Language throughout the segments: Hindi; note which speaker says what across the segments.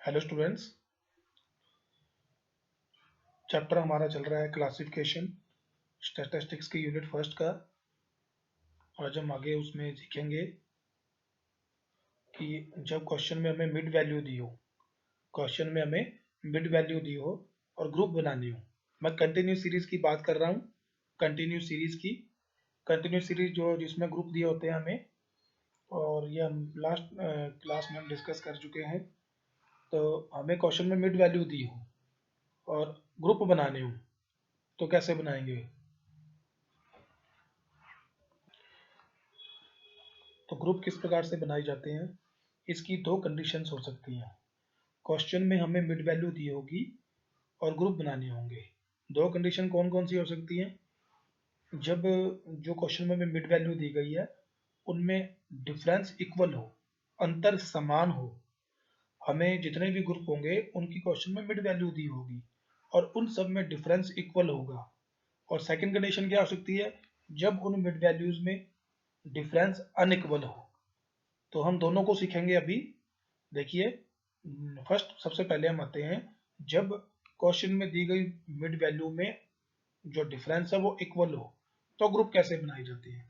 Speaker 1: Hello students. चैप्टर हमारा चल रहा है क्लासिफिकेशन स्टैटिस्टिक्स की यूनिट फर्स्ट का। आज हम आगे उसमें सीखेंगे कि जब क्वेश्चन में हमें मिड वैल्यू दी हो, क्वेश्चन में हमें मिड वैल्यू दी हो और ग्रुप बनानी हो। मैं कंटिन्यू सीरीज की बात कर रहा हूँ, कंटिन्यू सीरीज जो जिसमें ग्रुप दिए होते हैं हमें, और ये हम लास्ट क्लास में हम डिस्कस कर चुके हैं। तो हमें क्वेश्चन में मिड वैल्यू दी हो और ग्रुप बनाने हो तो कैसे बनाएंगे? तो ग्रुप किस प्रकार से बनाए जाते हैं, इसकी दो कंडीशंस हो सकती हैं। क्वेश्चन में हमें मिड वैल्यू दी होगी और ग्रुप बनाने होंगे। दो कंडीशन कौन कौन सी हो सकती हैं? जब जो क्वेश्चन में हमें मिड वैल्यू दी गई है उनमें डिफरेंस इक्वल हो, अंतर समान हो। हमें जितने भी ग्रुप होंगे उनकी क्वेश्चन में मिड वैल्यू दी होगी और उन सब में डिफरेंस इक्वल होगा। और सेकंड कंडीशन क्या हो सकती है? जब उन मिड वैल्यूज में डिफरेंस अनइक्वल हो। तो हम दोनों को सीखेंगे अभी। देखिए, फर्स्ट सबसे पहले हम आते हैं, जब क्वेश्चन में दी गई मिड वैल्यू में जो डिफरेंस है वो इक्वल हो तो ग्रुप कैसे बनाई जाती है।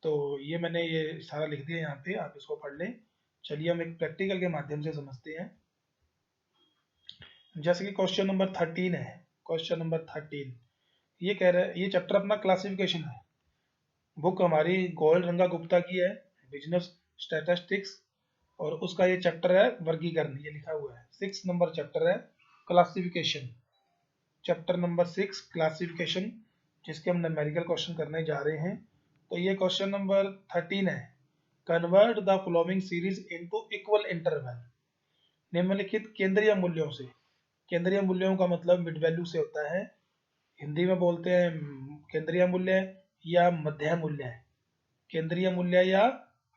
Speaker 1: तो ये मैंने ये सारा लिख दिया यहाँ पे, आप इसको पढ़ लें। चलिए हम एक प्रैक्टिकल के माध्यम से समझते हैं। जैसे कि क्वेश्चन नंबर 13 है। क्वेश्चन नंबर 13 ये कह रहा है, ये चैप्टर अपना क्लासिफिकेशन है। बुक हमारी गोयल रंगा गुप्ता की है, बिजनेस स्टैटिस्टिक्स, और उसका ये चैप्टर है वर्गीकरण, ये लिखा हुआ है 6 नंबर चैप्टर है क्लासिफिकेशन। चैप्टर नंबर 6 क्लासिफिकेशन, जिसके हम न्यूमेरिकल क्वेश्चन करने जा रहे हैं। तो ये क्वेश्चन नंबर 13 है, convert the following series into equal interval. निम्नलिखित केंद्रीय मूल्यों से, केंद्रीय मूल्यों का मतलब मिड वैल्यू से होता है। हिंदी में बोलते हैं केंद्रीय मूल्य या मध्य मूल्य, केंद्रीय मूल्य या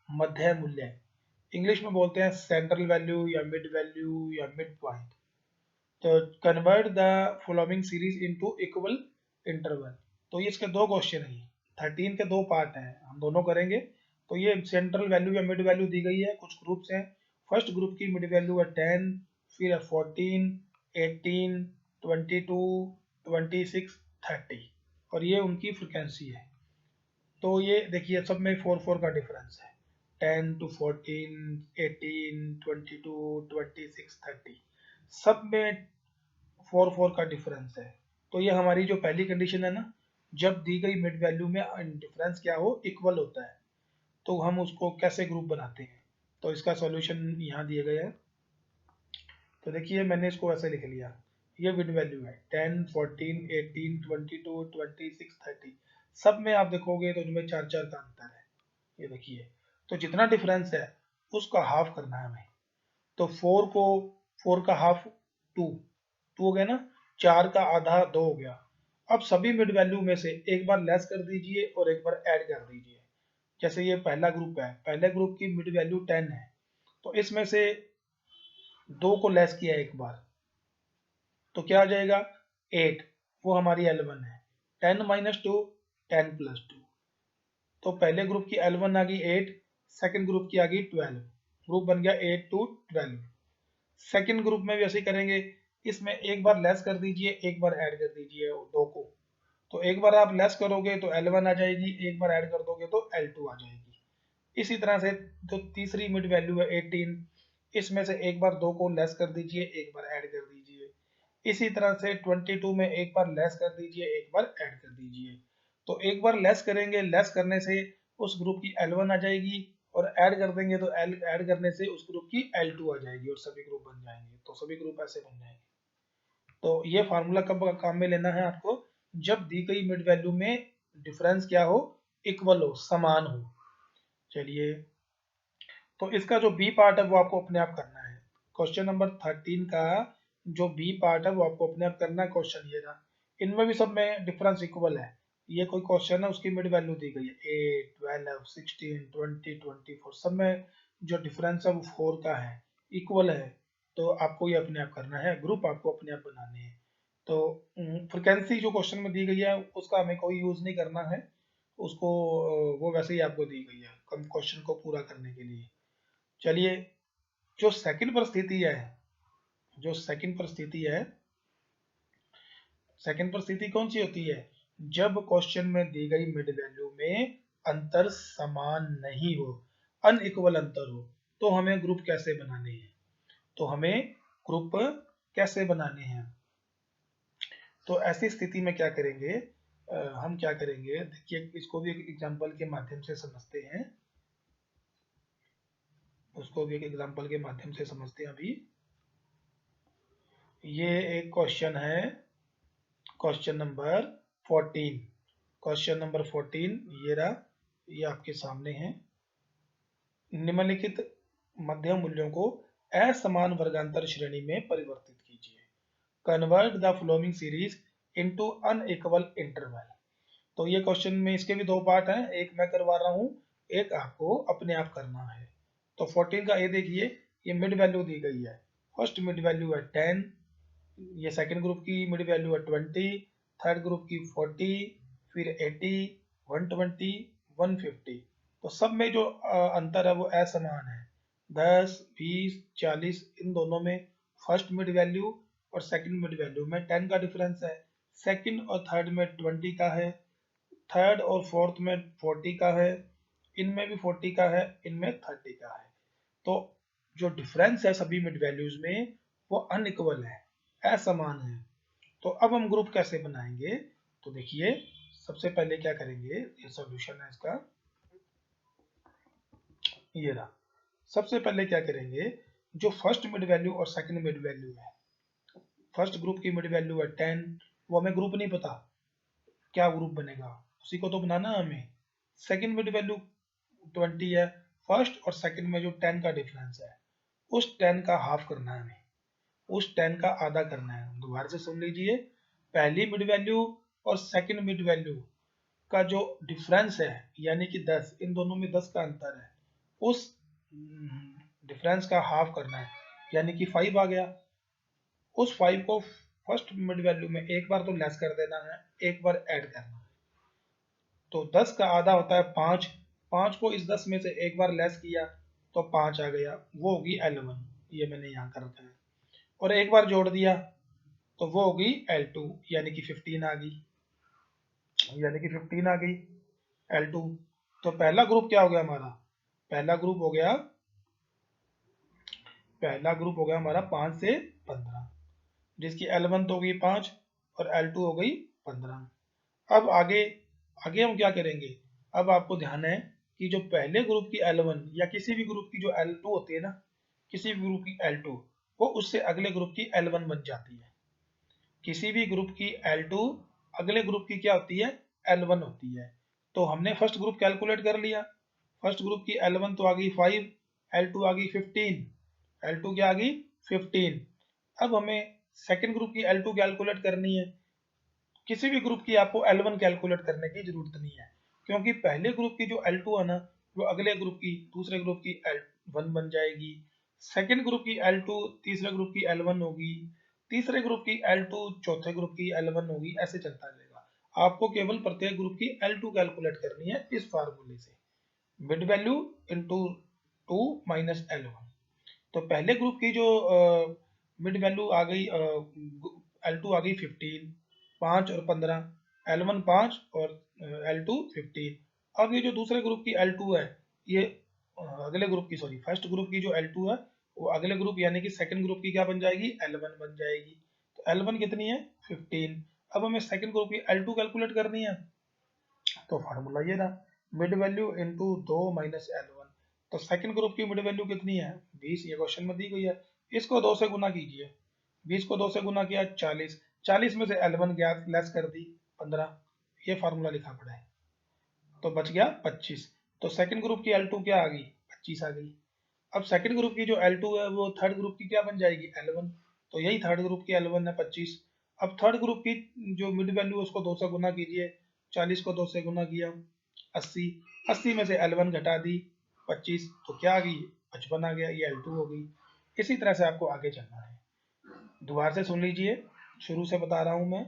Speaker 1: मध्य मूल्य। इंग्लिश में बोलते हैं सेंट्रल वैल्यू या मिड पॉइंट। तो convert the following series into equal interval. तो ये इसके दो क्वेश्चन हैं, 13 के दो पार्ट हैं, हम दोनों करेंगे। तो ये सेंट्रल वैल्यू या मिड वैल्यू दी गई है, कुछ ग्रुप्स हैं। फर्स्ट ग्रुप की मिड वैल्यू है 10, फिर है 14, 18, 22, 26, 30, और ये उनकी फ्रिक्वेंसी है। तो ये देखिए सब में 4 का डिफरेंस है, 10 to 14, 18, 22, 26, 30, सब में 4 का डिफरेंस है। तो ये हमारी जो पहली कंडीशन है ना, जब दी गई मिड वैल्यू में डिफरेंस क्या हो, इक्वल होता है, तो हम उसको कैसे ग्रुप बनाते हैं। तो इसका सॉल्यूशन यहाँ दिए गए हैं। तो देखिए मैंने इसको ऐसे लिख लिया, ये मिड वैल्यू है 10, 14, 18, 22, 26, 30, सब में आप देखोगे तो इनमें 4 का अंतर है। ये देखिए, तो जितना डिफरेंस है उसका हाफ करना है हमें। तो 4 का हाफ 2, 2 हो गया ना, 4 का आधा 2 हो गया। अब सभी मिड वैल्यू में से एक बार लेस कर दीजिए और एक बार ऐड कर दीजिए। जैसे ये पहला ग्रुप है, पहले ग्रुप की मिड वैल्यू 10 है, तो इसमें से 2 को लेस किया एक बार, तो क्या आ जाएगा 8, वो हमारी L1 है। 10 माइनस 2, 10 प्लस 2। तो पहले ग्रुप की L1 आ गई 8, सेकंड ग्रुप की आ गई 12, ग्रुप बन गया 8 to 12। सेकंड ग्रुप में भी ऐसे ही करेंगे, इसमें एक बार लेस कर दीजिए, एक बार ऐड कर दीजिए 2 को। तो एक बार आप लेस करोगे तो L1 आ जाएगी, एक बार ऐड कर दोगे तो L2 आ जाएगी। इसी तरह से जो तीसरी मिड वैल्यू है 18, इसमें से एक बार 2 को लेस कर दीजिए, एक बार ऐड कर दीजिए। इसी तरह से 22 में एक बार लेस कर दीजिए, एक बार ऐड कर दीजिए। तो एक बार लेस करेंगे, लेस करने से उस ग्रुप की L1 आ जाएगी, और ऐड कर देंगे तो ऐड करने से उस ग्रुप की L2 आ जाएगी, और सभी ग्रुप बन जाएंगे। तो सभी ग्रुप ऐसे बन जाएंगे। तो ये फार्मूला कब काम में लेना है आपको? जब दी गई मिड वैल्यू में डिफरेंस क्या हो, इक्वल हो, समान हो। चलिए, तो इसका जो बी पार्ट है वो आपको अपने आप करना है। क्वेश्चन नंबर 13 का जो बी पार्ट है वो आपको अपने आप करना है। क्वेश्चन ये रहा, इनमें भी सब में डिफरेंस इक्वल है। ये कोई क्वेश्चन है, उसकी मिड वैल्यू दी गई है 8, 12, 16, 20, 24, सब में जो डिफरेंस है वो 4 का है, इक्वल है। तो आपको ये अपने आप करना है, ग्रुप आपको अपने आप बनाने हैं। तो फ्रिक्वेंसी जो क्वेश्चन में दी गई है उसका हमें कोई यूज नहीं करना है, उसको वो वैसे ही आपको दी गई है कम क्वेश्चन को पूरा करने के लिए। चलिए, जो सेकंड परिस्थिति है, जो सेकंड परिस्थिति है, सेकंड परिस्थिति कौन सी होती है? जब क्वेश्चन में दी गई मिड वैल्यू में अंतर समान नहीं हो, अनइक्वल अंतर हो, तो हमें ग्रुप कैसे बनाने हैं? तो हमें ग्रुप कैसे बनाने हैं? तो ऐसी स्थिति में क्या करेंगे? हम क्या करेंगे, देखिए इसको भी एक एग्जांपल के माध्यम से समझते हैं, उसको भी एक एग्जांपल के माध्यम से समझते हैं। अभी ये एक क्वेश्चन है, क्वेश्चन नंबर 14, क्वेश्चन नंबर 14 ये रहा, ये आपके सामने है। निम्नलिखित मध्यम मूल्यों को असमान वर्गांतर श्रेणी में परिवर्तित कीजिए। Convert the flowing series into unequal interval. तो ये क्वेश्चन में इसके भी दो पार्ट हैं, एक मैं करवा रहा हूँ, एक आपको अपने आप करना है। तो 14 का ये देखिए, ये मिड वैल्यू दी गई है। फर्स्ट मिड वैल्यू है 10, ये सेकंड ग्रुप की मिड वैल्यू है 20, थर्ड ग्रुप की 40, फिर 80, 120, 150। तो सब में जो अंतर है वो असमान है, 10, 20, 40, इन दोनों में फर्स्ट मिड वैल्यू और सेकंड मिड वैल्यू में 10 का डिफरेंस है, सेकंड और थर्ड में 20 का है, थर्ड और फोर्थ में 40 का है, इनमें भी 40 का है, इनमें 30 का है। तो जो डिफरेंस है सभी मिड वैल्यूज में वो अनइक्वल है, असमान है। तो अब हम ग्रुप कैसे बनाएंगे? तो देखिए सबसे पहले क्या करेंगे, ये सॉल्यूशन है इसका, ये रहा। सबसे पहले क्या करेंगे, जो फर्स्ट मिड वैल्यू और सेकंड मिड वैल्यू है, फर्स्ट ग्रुप की मिड वैल्यू है 10, वो हमें ग्रुप नहीं पता क्या ग्रुप बनेगा, उसी को तो बनाना है हमें। सेकंड मिड वैल्यू 20 है, फर्स्ट और सेकंड में जो 10 का डिफरेंस है, उस 10 का हाफ करना है हमें, उस 10 का आधा करना है। दोबारा से सुन लीजिए, पहली मिड वैल्यू और सेकंड मिड वैल्यू का जो डिफरेंस है यानी कि 10, इन दोनों में 10 का अंतर है, उस डिफरेंस का हाफ करना है, यानी कि 5 आ गया। उस 5 को फर्स्ट मिड वैल्यू में एक बार तो लेस कर देना है, एक बार ऐड करना है। तो 10 का आधा होता है 5, 5 को इस 10 में से एक बार लेस किया तो 5 आ गया, वो होगी L1, ये मैंने यहाँ कर रखा है। और एक बार जोड़ दिया तो वो होगी L2, यानी कि 15 आ गई, यानी कि 15 आ गई L2। तो पहला ग्रुप क्या हो गया हमारा? पहला ग्रुप हो गया, पहला ग्रुप हो गया हमारा 5 से 15, जिसकी L1 तो हो गई 5 और L2 हो गई 15। अब आगे, आगे हम क्या करेंगे? अब आपको ध्यान है कि जो पहले ग्रुप की L1 या किसी भी ग्रुप की जो L2 होती है ना, किसी भी ग्रुप की L2, वो उससे अगले ग्रुप की L1 बन जाती है। किसी भी ग्रुप की L2 अगले ग्रुप की क्या होती है? L1 होती है। तो हमने फर्स्ट ग्रुप कैलकुलेट कर लिया, फर्स्ट ग्रुप की L1 तो आ गई 5, L2 आ गई 15, L2 क्या आ गई? 15। अब हमें सेकंड ग्रुप की L2 कैलकुलेट करनी है। किसी भी ग्रुप की आपको L1 कैलकुलेट करने की जरूरत नहीं है, क्योंकि पहले ग्रुप की जो L2 है ना, वो अगले ग्रुप की, दूसरे ग्रुप की L1 बन जाएगी, सेकंड ग्रुप की L2 तीसरे ग्रुप की L1 होगी, तीसरे ग्रुप की L2 चौथे ग्रुप की L1 होगी, ऐसे चलता रहेगा। आपको केवल प्रत्येक ग्रुप की L2 कैलकुलेट करनी है इस फार्मूले से, mid value into 2 minus L1। तो पहले ग्रुप की जो मिड वैल्यू आ गई, L2 आ गई 15, 5 और 15, L1 5 और L2 15। अब ये जो दूसरे ग्रुप की L2 है, ये अगले ग्रुप की, सॉरी फर्स्ट ग्रुप की जो L2 है, वो अगले ग्रुप यानी कि सेकंड ग्रुप की क्या बन जाएगी? L1 बन जाएगी। तो L1 कितनी है? 15। अब हमें सेकंड ग्रुप की L2 कैलकुलेट करनी है, तो फार्मूला ये रहा, mid value into 2 minus L1। तो सेकंड ग्रुप की मिड वैल्यू कितनी है? 20, ये क्वेश्चन में दी गई है। इसको 2 से गुना कीजिए, 20 को 2 से गुना किया 40, 40 में से L1 गया, लेस कर दी 15, ये फार्मूला लिखा पड़ा है, तो बच गया 25। तो सेकंड ग्रुप की L2 क्या आ गई? 25 आ गई। अब सेकंड ग्रुप की जो L2 है वो थर्ड ग्रुप की क्या बन जाएगी? L1। तो यही थर्ड ग्रुप की L1 है 25। अब थर्ड ग्रुप की जो मिड वैल्यू है उसको 2 से गुना कीजिए, 40 को 2 से गुना किया 80, 80 में से L1 घटा दी 25, तो क्या आ गई? 55 आ गया, ये L2 हो गई। इसी तरह से आपको आगे चलना है। दोबारा से सुन लीजिए, शुरू से बता रहा हूं मैं।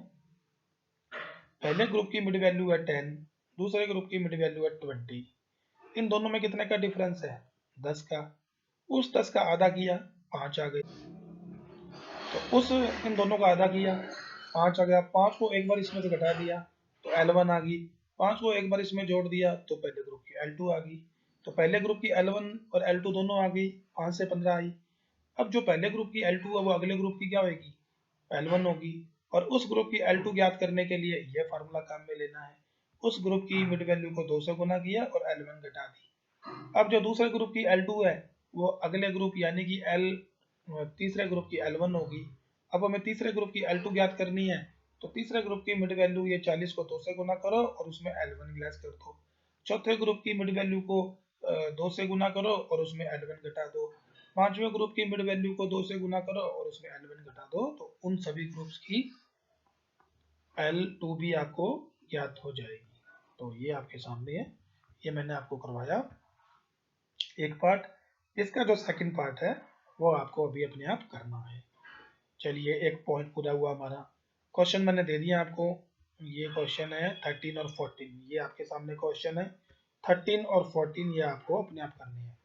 Speaker 1: पहले ग्रुप की मिड वैल्यू है 10, दूसरे ग्रुप की मिड वैल्यू है 20। इन दोनों में कितने का डिफरेंस है? 10 का। उस 10 का आधा किया, 5 आ गए। तो उस इन दोनों का आधा किया, 5 आ गया। 5 को एक बार इसमें से घटा दिया तो L1 आ गई। 5 को एक बार इसमें जोड़ दिया तो पहले ग्रुप की L2 आ गई। तो पहले ग्रुप की L1 और L2 दोनों आ गई, 5 से 15 आई। अब जो पहले ग्रुप की L2 है वो अगले ग्रुप की क्या होगी, L1 होगी। और उस ग्रुप की L2 ज्ञात करने के लिए यह फार्मूला काम में लेना है। उस ग्रुप की मिड वैल्यू को 2 से गुना किया और L1 घटा दी। अब जो दूसरे ग्रुप की L2 है वो अगले ग्रुप यानी कि तीसरे ग्रुप की L1 होगी। अब हमें तीसरे ग्रुप की L2 ज्ञात करनी है, तो तीसरे ग्रुप की मिड वैल्यू ये 40 को 2 से गुना करो और उसमें L1 लेस कर दो। चौथे ग्रुप की मिड वैल्यू को 2 से गुना करो और उसमें L1 घटा दो। पांचवें ग्रुप की मिड वैल्यू को 2 से गुना करो और उसमें L1 घटा दो। तो उन सभी ग्रुप्स की L2 भी आपको ज्ञात हो जाएगी। तो ये आपके सामने है, ये मैंने आपको करवाया एक पार्ट। इसका जो सेकंड पार्ट है वो आपको अभी अपने आप करना है। चलिए, एक पॉइंट पूरा हुआ हमारा। क्वेश्चन मैंने दे दिया आपको। ये क्वेश्चन है 13 और 14, ये आपके सामने क्वेश्चन है 13 और 14, ये आपको अपने आप करने हैं।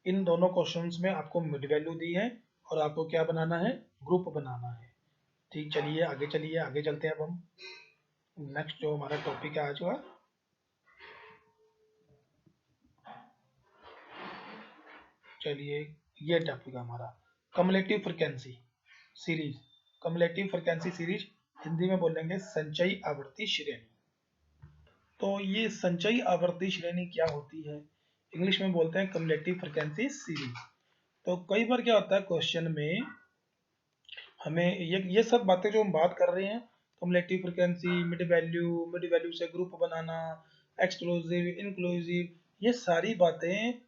Speaker 1: इन दोनों क्वेश्चंस में आपको मिड वैल्यू दी है और आपको क्या बनाना है, ग्रुप बनाना है। ठीक, चलिए आगे चलिए, आगे चलते हैं। अब हम नेक्स्ट जो हमारा टॉपिक है आज का, चलिए ये टॉपिक है हमारा cumulative frequency series. Cumulative frequency series Hindi में बोलेंगे संचयी आवर्ती श्रेणी। तो ये संचयी आवर्ती श्रेणी क्या होती है, इंग्लिश में बोलते हैं कम्युलेटिव फ्रीक्वेंसी सीरीज। तो कई बार क्या होता है क्वेश्चन में हमें ये सब बातें जो हम बात कर रहे हैं, कम्युलेटिव फ्रीक्वेंसी, मिड वैल्यू से ग्रुप बनाना, एक्सक्लूसिव, इंक्लूसिव, ये सारी बातें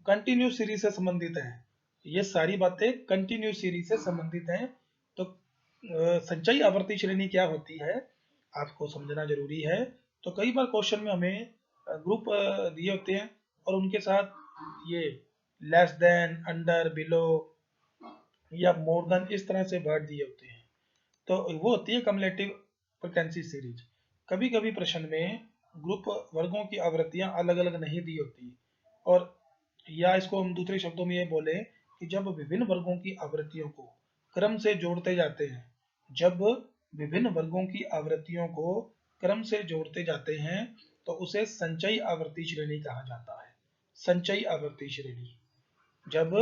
Speaker 1: कंटिन्यूस सीरीज से संबंधित हैं। ये सारी बातें कंटिन्यूस सीरीज से संबंधित हैं। तो संचयी आवर्ती श्रेणी क्या होती है आपको समझना जरूरी है। तो कई बार क्वेश्चन में हमें ग्रुप दिए होते हैं और उनके साथ ये लेस देन, अंडर, बिलो या मोर देन इस तरह से वर्ड दिए होते हैं। तो वो होती है कम्युलेटिव फ्रीक्वेंसी सीरीज। कभी कभी प्रश्न में ग्रुप वर्गों की आवृत्तियां अलग अलग नहीं दी होती, और या इसको हम दूसरे शब्दों में ये बोले कि जब विभिन्न वर्गों की आवृत्तियों को क्रम से जोड़ते जाते हैं, जब विभिन्न वर्गों की आवृत्तियों को क्रम से जोड़ते जाते हैं तो उसे संचयी आवर्ती श्रेणी कहा जाता है। संचयी आवर्ती श्रेणी, जब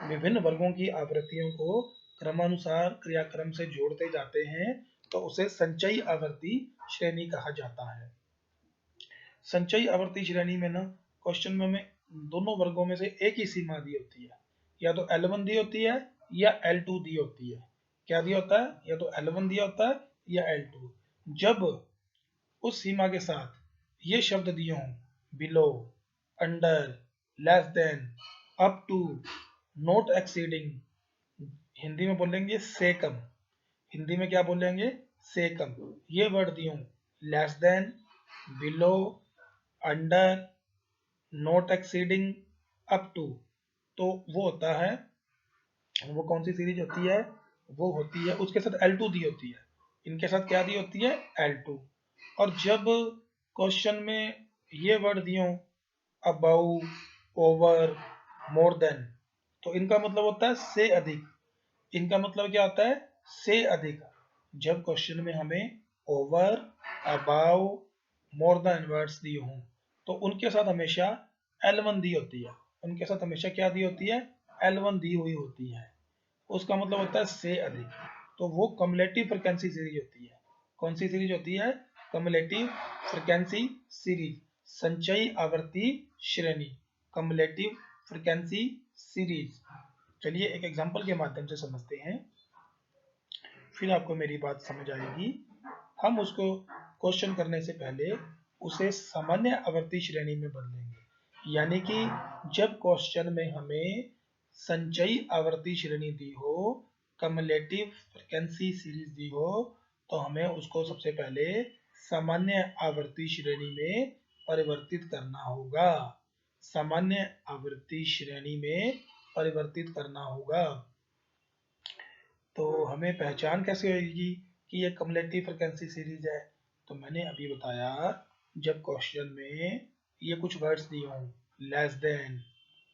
Speaker 1: विभिन्न वर्गों की आवृत्तियों को क्रमानुसार क्रियाक्रम से जोड़ते जाते हैं तो उसे संचयी आवर्ती श्रेणी कहा जाता है। संचयी आवर्ती श्रेणी में ना क्वेश्चन में हमें दोनों वर्गों में से एक ही सीमा दी होती है, या तो L1 दी होती है या L2 दी होती है। क्या दिया होता है, या तो L1 दिया होता है या L2। जब उस सीमा के साथ ये शब्द दिए हों, below, under, less than, up to, not exceeding, Hindi में बोलेंगे से कम, हिंदी में क्या बोलेंगे, से कम, ये वर्ड दिए हों, less than, below, under, not exceeding, up to, तो वो होता है, वो कौन सी सीरीज होती है, वो होती है उसके साथ L2 दी होती है। इनके साथ क्या दी होती है, L2। और जब क्वेश्चन में ये वर्ड दिए हों, अबाउ, ओवर, मोर देन, तो इनका मतलब होता है से अधिक। इनका मतलब क्या होता है, से अधिक। जब क्वेश्चन में हमें over, about, more than words दिए हों तो उनके साथ हमेशा L1 दी होती है। उनके साथ हमेशा क्या दी होती है, L1 दी हुई होती है। उसका मतलब होता है से अधिक। तो वो कम्युलेटिव फ्रीक्वेंसी सीरीज होती है। कौन सी सीरीज होती है, कम्युलेटिव फ्रीक्वेंसी सीरीज, संचयी आवर्ती श्रेणी, कम्युलेटिव फ्रीक्वेंसी सीरीज। चलिए एक एग्जांपल के माध्यम से समझते हैं, फिर आपको मेरी बात समझ आएगी। हम उसको क्वेश्चन करने से पहले उसे सामान्य आवर्ती श्रेणी में बदलेंगे। यानी कि जब क्वेश्चन में हमें संचयी आवर्ती श्रेणी दी हो, कम्युलेटिव फ्रीक्वेंसी सीरीज दी हो, तो हमें उसको सबसे पहले सामान्य आवर्ती श्रेणी में परिवर्तित करना होगा। सामान्य आवर्ती श्रेणी में परिवर्तित करना होगा। तो हमें पहचान कैसे होगी कि ये कम्युलेटिव फ्रीक्वेंसी सीरीज है। तो मैंने अभी बताया, जब क्वेश्चन में ये कुछ वर्ड्स दिए हों, less than,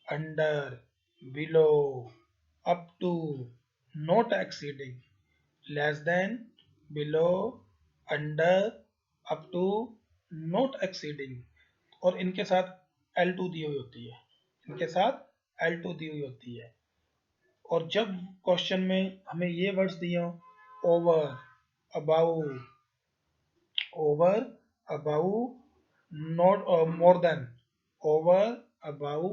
Speaker 1: under, below, up to, not exceeding, less than, below, under, up to, not exceeding, और इनके साथ L2 दी हुई होती है, इनके साथ L2 दी हुई होती है। और जब क्वेश्चन में हमें ये वर्ड्स दिए हो, over, about, over, about, not, more than, over, about,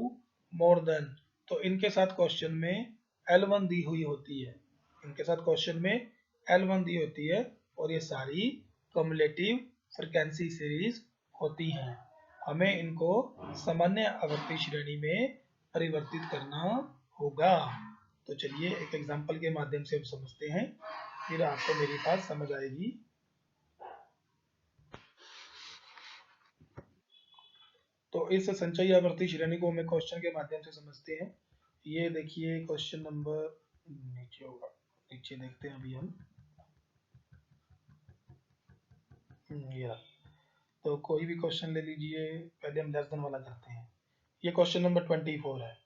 Speaker 1: more than, तो इनके साथ क्वेश्चन में L1 दी हुई होती है, इनके साथ क्वेश्चन में L1 दी होती है, और ये सारी कम्युलेटिव फ्रीक्वेंसी सीरीज होती हैं। हमें इनको सामान्य आवर्ती श्रेणी में परिवर्तित करना होगा। तो चलिए एक एग्जांपल के माध्यम से हम समझते हैं, फिर आपको मेरी बात समझ आएगी। तो इस संचयी आवर्ती श्रेणी को हमें क्वेश्चन के माध्यम से समझते हैं। ये देखिए क्वेश्चन नंबर, नीचे होगा, नीचे देखते हैं अभी हम। ये रहा। तो कोई भी क्वेश्चन ले लीजिए, पहले हम लेस देन वाला करते हैं। ये क्वेश्चन नंबर 24 है।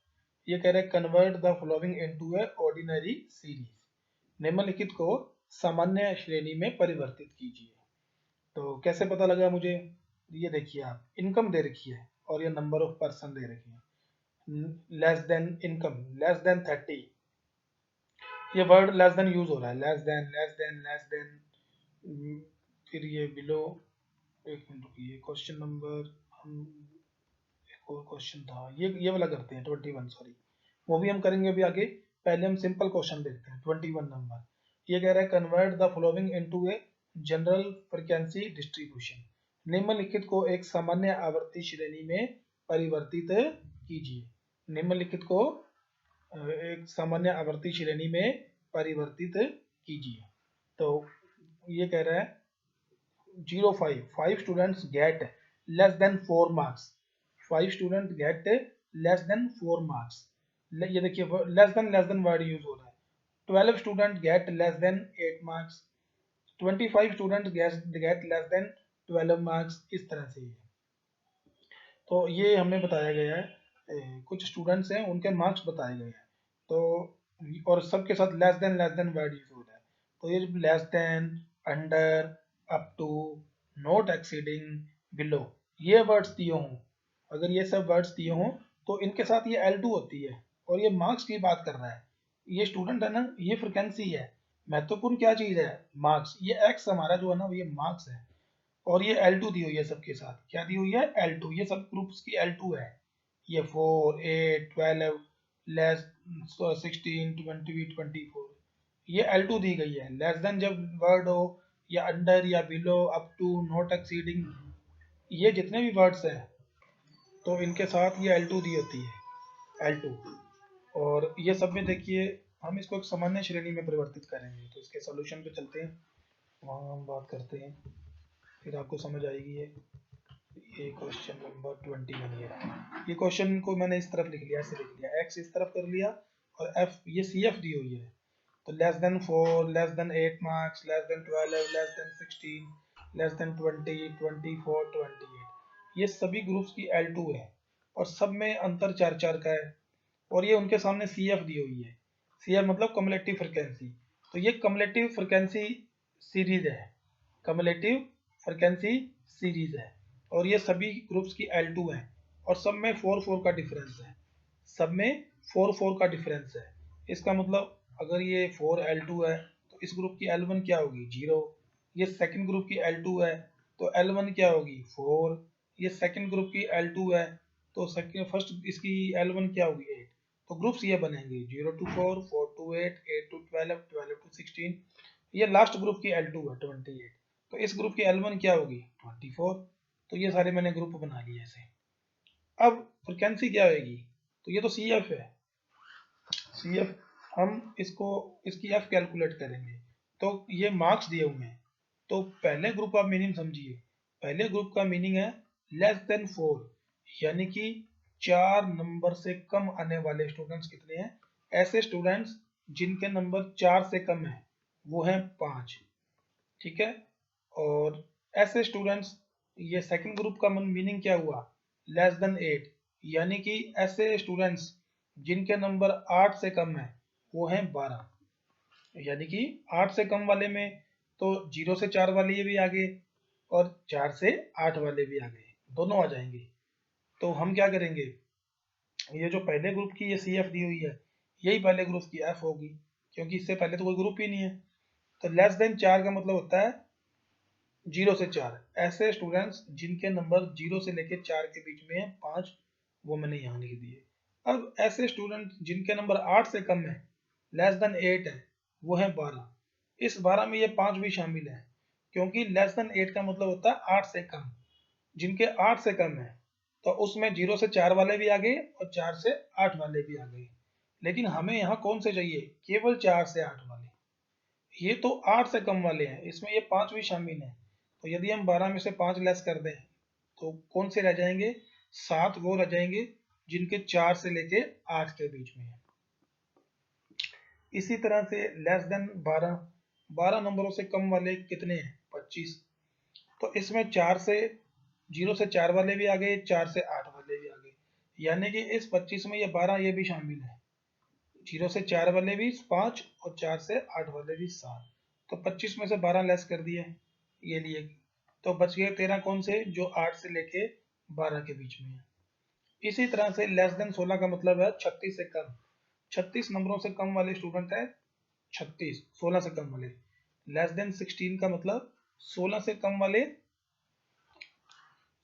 Speaker 1: ये कह रहा है convert the following into A ordinary series, निम्नलिखित को सामान्य श्रेणी में परिवर्तित कीजिए। तो कैसे पता लगा मुझे? ये देखिए, आप इनकम दे रखी है और ये नंबर ऑफ पर्सन दे रखी है। Less than income, less than 30, ये वर्ड लेस देन यूज हो रहा है, less than, less than, less than. फिर ये बिलो, एक मिनट रुकिए, क्वेश्चन नंबर, हम एक और क्वेश्चन था, ये वाला करते हैं 21, सॉरी, वो भी हम करेंगे अभी आगे। पहले हम सिंपल क्वेश्चन देखते हैं 21 नंबर। ये कह रहा है convert the following into a general frequency distribution, निम्नलिखित को एक सामान्य आवर्ती श्रेणी में परिवर्तित कीजिए। निम्नलिखित को एक सामान्य आवर्ती श्रेणी में परिवर्तित कीजिए। तो ये कह रहा है 05, 5 students get less than 4 marks, 5 students get less than 4 marks। ये देखिए लेस देन वर्ड यूज हो रहा है। 12 students get less than 8 marks, 25 students get less than 12 marks, इस तरह से। तो ये हमें बताया गया है, कुछ स्टूडेंट्स हैं उनके मार्क्स बताए गए हैं, तो और सबके साथ लेस देन वर्ड यूज हो रहा है। तो ये less than, under, up to, not exceeding, below, ये वर्ड्स दिए हों, अगर ये सब वर्ड्स दिए हों तो इनके साथ ये L2 होती है, और ये मार्क्स की बात कर रहा है। ये स्टूडेंट है ना, ये फ्रिक्वेंसी है। महत्वपूर्ण क्या चीज़ है? मार्क्स। ये एक्स हमारा जो है ना, ये मार्क्स है, और ये L2 दी हुई है सबके साथ। क्या दी हुई है? L2। ये सब ग्रुप्स की L2 है। ये 4, 8, 12, लेस 16, 20, 24, ये L2 दी गई है। लेस देन जब वर्ड हो, या अंडर, या below, up to, not exceeding, ये जितने भी वर्ड्स हैं तो इनके साथ ये L2 दी होती है, L2। और ये सब में देखिए, हम इसको एक सामान्य श्रेणी में परिवर्तित करेंगे। तो इसके सोल्यूशन पे चलते हैं, वहाँ हम बात करते हैं, फिर आपको समझ आएगी। ये क्वेश्चन नंबर 21 ये क्वेश्चन को मैंने इस तरफ लिख लिया, ऐसे लिख लिया, एक्स इस तरफ कर लिया, और एफ, ये सी एफ दी हुई है। तो less than 4, less than 8 marks, less than 12, less than 16, less than 20, 24, 28, ये सभी ग्रुप्स की L2 है, और सब में अंतर 4-4 का है, और ये उनके सामने सी एफ दी हुई है। सी एफ मतलब कम्युलेटिव फ्रिक्वेंसी। तो ये कम्युलेटिव फ्रिक्वेंसी सीरीज है, कम्युलेटिव फ्रिक्वेंसी सीरीज है, और ये सभी ग्रुप्स की L2 है, और सब में 4-4 का डिफरेंस है, सब में 4-4 का डिफरेंस है। इसका मतलब अगर ये 4 L2 है तो इस ग्रुप की L1 क्या होगी? 0। ये सेकंड ग्रुप की L2 है तो L1 क्या होगी? 4। ये सेकंड ग्रुप की L2 है तो सेकंड फर्स्ट इसकी L1 क्या होगी? 8। तो ग्रुप्स ये बनेंगे 0 to 4, 4 to 8, 8 to 12, 12 to 16। ये लास्ट ग्रुप की L2 है 28, तो इस ग्रुप की L1 क्या होगी? 24। तो ये सारे मैंने ग्रुप बना लिए ऐसे। अब फ्रिक्वेंसी क्या होगी? तो ये तो सी एफ है, सी एफ, हम इसको, इसकी एफ कैलकुलेट करेंगे। तो ये मार्क्स दिए हुए हैं, तो पहले ग्रुप का मीनिंग समझिए। पहले ग्रुप का मीनिंग है लेस देन 4, यानी कि 4 नंबर से कम आने वाले स्टूडेंट्स कितने हैं? ऐसे स्टूडेंट्स जिनके नंबर 4 से कम है वो हैं 5, ठीक है। और ऐसे स्टूडेंट्स, ये सेकंड ग्रुप का मीनिंग क्या हुआ? लेस देन 8, यानी कि ऐसे स्टूडेंट्स जिनके नंबर 8 से कम है वो हैं 12। यानी कि 8 से कम वाले में तो 0 से 4 वाले ये भी आ गए और 4 से 8 वाले भी आ गए, दोनों आ जाएंगे। तो हम क्या करेंगे, ये जो पहले ग्रुप की ये सी एफ दी हुई है, यही पहले ग्रुप की एफ होगी, क्योंकि इससे पहले तो कोई ग्रुप ही नहीं है। तो लेस देन 4 का मतलब होता है 0 से 4, ऐसे स्टूडेंट्स जिनके नंबर 0 से लेके 4 के बीच में है, 5 वो मैंने यहाँ लिख दिए। अब ऐसे स्टूडेंट जिनके नंबर 8 से कम है, लेस देन 8 है, वो है 12। इस 12 में ये 5 भी शामिल है, क्योंकि लेस देन 8 का मतलब होता है 8 से कम। जिनके 8 से कम है तो उसमें 0 से 4 वाले भी आ गए और 4 से 8 वाले भी आ गए। लेकिन हमें यहाँ कौन से चाहिए, केवल 4 से 8 वाले। ये तो 8 से कम वाले हैं, इसमें ये 5 भी शामिल हैं। तो यदि हम 12 में से 5 लेस कर दें तो कौन से रह जाएंगे, 7 वो रह जाएंगे जिनके 4 से लेके 8 के बीच में है। इसी तरह से लेस देन 12, 12 नंबरों से कम वाले कितने हैं, 25। तो इसमें 4 से 0 से 4 वाले भी आ गए, 4 से 8 वाले भी आ गए, यानी कि इस 25 में ये 12 ये भी शामिल है। 0 से 4 वाले भी 5 और 4 से 8 वाले भी 7। तो 25 में से 12 लेस कर दिए ये लिए, तो बच गए 13 कौन से, जो 8 से लेके 12 के बीच में है। इसी तरह से लेस देन 16 का मतलब है 36 से कम। 36 नंबरों से कम वाले स्टूडेंट है 36, 16 से कम वाले। लेस देन 16 का मतलब 16 से कम वाले,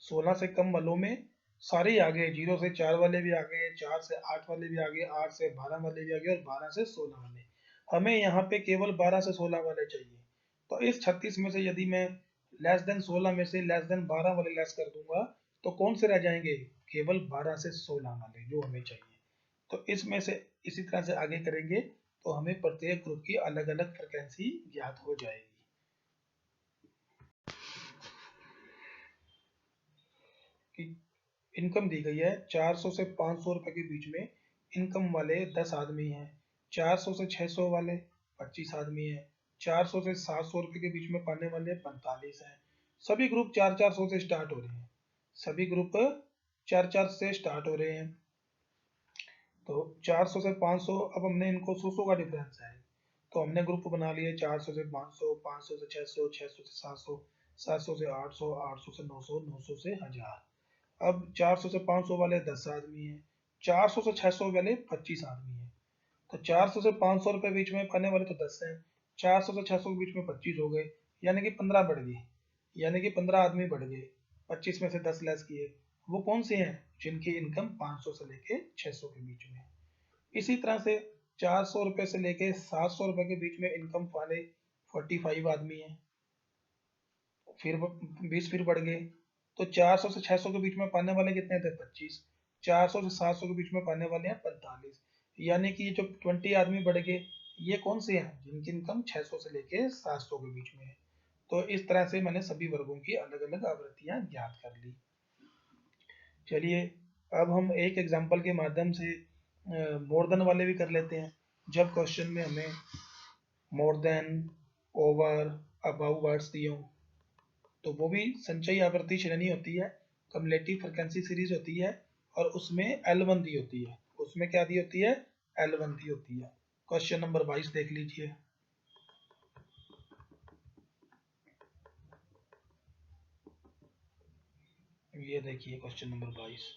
Speaker 1: 16 से कम वालों में सारे ही आ गए, 0 से 4 वाले भी आ गए, 4 से 8 वाले भी आ गए, 8 से 12 वाले भी आ गए और 12 से 16 वाले। हमें यहाँ पे केवल 12 से 16 वाले चाहिए। तो इस 36 में से यदि मैं लेस देन 16 में से लेस देन 12 वाले लेस कर दूंगा तो कौन से रह जाएंगे, केवल 12 से 16 वाले जो हमें चाहिए। तो इसमें से इसी तरह से आगे करेंगे तो हमें प्रत्येक ग्रुप की अलग अलग फ्रिक्वेंसी ज्ञात हो जाएगी। कि इनकम दी गई है 400 से 500 रुपए के बीच में इनकम वाले 10 आदमी हैं, 400 से 600 वाले 25 आदमी हैं, 400 से 700 रुपए के बीच में पाने वाले 45 हैं। सभी ग्रुप 4-400 से स्टार्ट हो रहे हैं, सभी ग्रुप 4-4 से स्टार्ट हो रहे हैं। तो 400 से 500, अब हमने इनको 100 का डिफरेंस है तो हमने ग्रुप बना लिए 400 से 500, 500 से 600, 600 से 700, 700 से 800, 800 से 900, 900 से 1000। अब 400 से 500 वाले 10 आदमी हैं, 400 से 600 वाले 25 आदमी हैं। तो 400 से 500 रुपए बीच में पाने वाले तो 10 हैं, 400 से 600 के बीच में 25 हो गए, यानी कि 15 बढ़ गए, यानी कि 15 आदमी बढ़ गए। 25 में से 10 लेस किए, वो कौन से हैं, जिनकी इनकम 500 से लेके 600 के बीच में है। इसी तरह से 400 रुपए से लेके 700 रुपए के बीच में इनकम वाले 45 आदमी हैं, फिर 20 फिर बढ़ गए। तो 400 से 600 के बीच में पाने वाले कितने थे, 25। 400 से 700 के बीच में पाने वाले हैं 45, यानी कि ये जो 20 आदमी बढ़ गए, ये कौन से हैं, जिनकी इनकम 600 से लेके 700 के बीच में है। तो इस तरह से मैंने सभी वर्गों की अलग अलग आवृत्तियां ज्ञात कर ली। चलिए अब हम एक एग्जांपल के माध्यम से मोर देन वाले भी कर लेते हैं। जब क्वेश्चन में हमें मोर देन, ओवर, अबव वर्ड्स दिए हों तो वो भी संचयी आवर्ती श्रेणी होती है, कम्युलेटिव फ्रिक्वेंसी सीरीज होती है, और उसमें L1 दी होती है। उसमें क्या दी होती है, L1 दी होती है। क्वेश्चन नंबर 22 देख लीजिए। ये देखिए क्वेश्चन नंबर 22,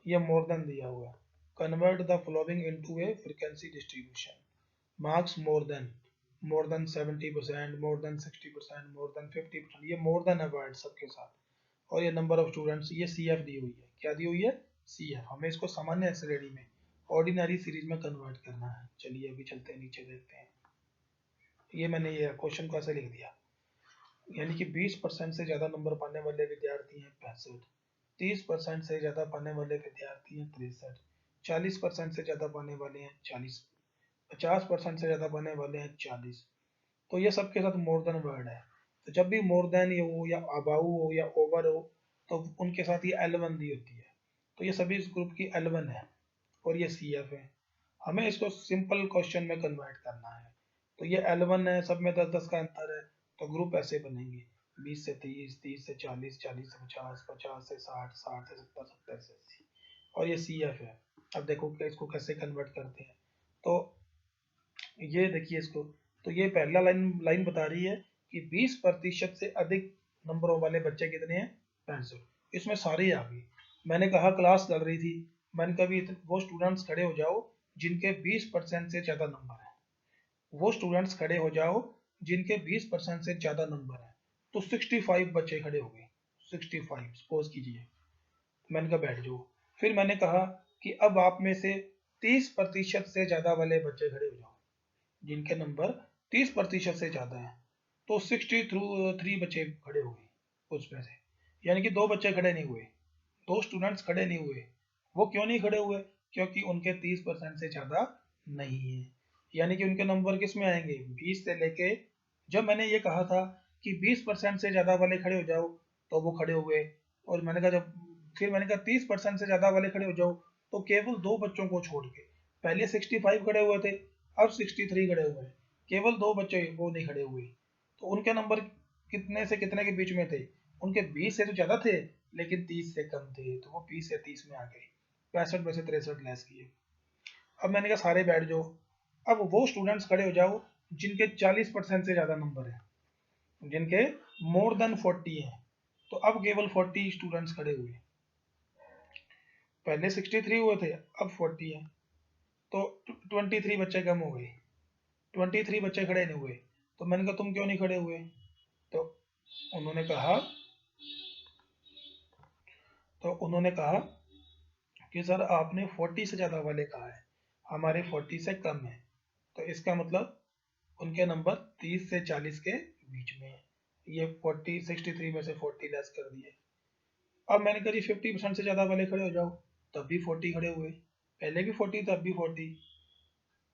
Speaker 1: ये मोर देन दिया हुआ है। Convert the following into A frequency distribution. Marks more than 70%, more than 60%, more than 50%, ये मोर देन है वर्ड सबके साथ। और ये नंबर ऑफ स्टूडेंट्स, ये सी एफ दी हुई है, क्या दी हुई है, सी एफ। हमें इसको सामान्य श्रेणी में ऑर्डिनरी सीरीज में कन्वर्ट करना है। चलिए अभी चलते हैं नीचे देखते हैं। ये मैंने ये क्वेश्चन को ऐसे लिख दिया, यानी कि 20% से ज़्यादा नंबर पाने वाले विद्यार्थी हैं 65, 30% से ज़्यादा पाने वाले विद्यार्थी हैं 63, 40% से ज़्यादा पाने वाले हैं 40, 50% से ज़्यादा पाने वाले हैं 40। तो ये सबके साथ मोर देन वर्ड है। तो जब भी मोर देन ये हो या अबाउ हो या ओवर हो तो उनके साथ ये L1 दी होती है। तो ये सभी इस ग्रुप की L1 है और ये CF है। हमें इसको सिंपल क्वेश्चन में कन्वर्ट करना है। तो ये L1 है, सब में 10-10 का अंतर है, तो ग्रुप ऐसे बनेंगे 20 से 30, 30 से 40, 40 से 50, 50 से 60, 60 से 70, 70 से 80, और ये CF है। अब देखो कि इसको कैसे कन्वर्ट करते हैं। तो ये देखिए इसको तो ये पहला लाइन बता रही है कि 20% से अधिक नंबरों वाले बच्चे कितने हैं, 65। इसमें सारे आ गए। मैंने कहा क्लास लग रही थी, मैंने कहा भी वो स्टूडेंट्स खड़े हो जाओ जिनके 20% से ज़्यादा नंबर है, वो स्टूडेंट्स खड़े हो जाओ जिनके 20% से ज़्यादा नंबर है। तो 65 बच्चे खड़े हो गए, 65 सपोज कीजिए। मैंने कहा बैठ जाओ। फिर मैंने कहा कि अब आप में से 30% से ज़्यादा वाले बच्चे खड़े हो जाओ जिनके नंबर 30% से ज़्यादा है। तो 63 बच्चे खड़े हो गए उसमें से, यानी कि 2 बच्चे खड़े नहीं हुए, 2 स्टूडेंट्स खड़े नहीं हुए। वो क्यों नहीं खड़े हुए, क्योंकि उनके 30% से ज़्यादा नहीं है। यानी कि उनके नंबर किस में आएंगे, 20 से लेके, जब मैंने ये कहा था कि 20% से ज़्यादा वाले खड़े हो जाओ तो वो खड़े हुए। और मैंने कहा फिर मैंने कहा 30% से ज़्यादा वाले खड़े हो जाओ तो केवल 2 बच्चों को छोड़ के, पहले 65 खड़े हुए थे, अब 63 खड़े हुए हैं, केवल 2 बच्चे वो नहीं खड़े हुए। तो उनके नंबर कितने से कितने के बीच में थे, उनके 20 से तो ज़्यादा थे लेकिन 30 से कम थे, तो वो 20 से 30 में आ गए, 65 में से 63 लेस किए। अब मैंने कहा सारे बैठ जाओ। अब वो स्टूडेंट्स खड़े हो जाओ जिनके 40% से ज़्यादा नंबर है, जिनके मोर देन 40 है। तो अब केवल 40 स्टूडेंट्स खड़े हुए, पहले 63 हुए थे, अब 40 है। तो 23 बच्चे कम हो गए, 23 बच्चे खड़े नहीं हुए। तो मैंने कहा तुम क्यों नहीं खड़े हुए, तो उन्होंने कहा कि सर आपने 40 से ज़्यादा वाले कहा है, हमारे 40 से कम है, तो इसका मतलब उनके नंबर 30 से 40 के बीच में है। ये 63 में से 40 लेस कर दिए। अब मैंने कहा जी 50% से ज़्यादा वाले खड़े हो जाओ, तब भी 40 खड़े हुए, पहले भी 40 तब भी 40।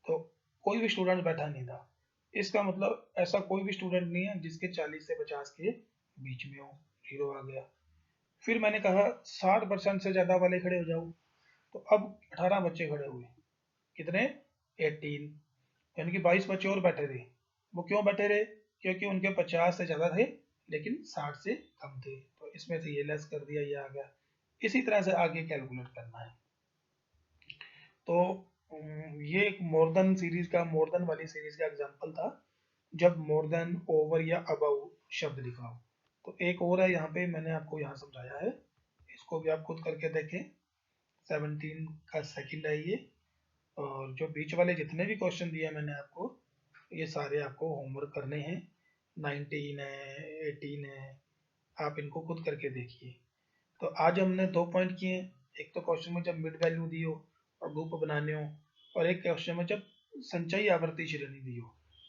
Speaker 1: तो कोई भी स्टूडेंट बैठा नहीं था। इसका मतलब ऐसा कोई भी स्टूडेंट नहीं है जिसके 40 से 50 के बीच में हो, 0 आ गया। फिर मैंने कहा 60% से ज़्यादा वाले खड़े हो जाओ, तो अब 18 बच्चे खड़े हुए, कितने, 18, यानी कि 22 बच्चे और बैठे थे। वो क्यों बैठे रहे, क्योंकि उनके 50 से ज़्यादा थे लेकिन 60 से कम थे, तो इसमें से ये लेस कर दिया, ये आ गया। इसी तरह से आगे कैलकुलेट करना है। तो ये एक मोर देन सीरीज का, मोर देन वाली सीरीज का एग्जांपल था, जब मोर देन, ओवर या अबव शब्द लिखा हो। तो एक और है यहाँ पे, मैंने आपको यहाँ समझाया है, इसको भी आप खुद करके देखें। 17 का सेकंड है ये। और जो बीच वाले जितने भी क्वेश्चन दिए मैंने आपको, ये सारे आपको होमवर्क करने हैं। 19 है, 18 है, आप इनको खुद करके देखिए। तो आज हमने 2 पॉइंट किए। एक तो क्वेश्चन में जब मिड वैल्यू दी हो और ग्रुप बनाने हो, और एक क्वेश्चन में जब संचयी आवर्ती श्रेणी दी हो,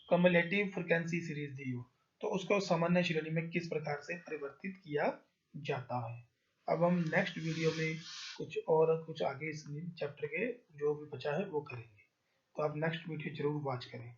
Speaker 1: कम्युलेटिव फ्रीक्वेंसी सीरीज दी हो, तो उसको सामान्य श्रेणी में किस प्रकार से परिवर्तित किया जाता है। अब हम नेक्स्ट वीडियो में कुछ आगे इस चैप्टर के जो भी बचा है वो करेंगे। तो आप नेक्स्ट वीडियो जरूर वॉच करें।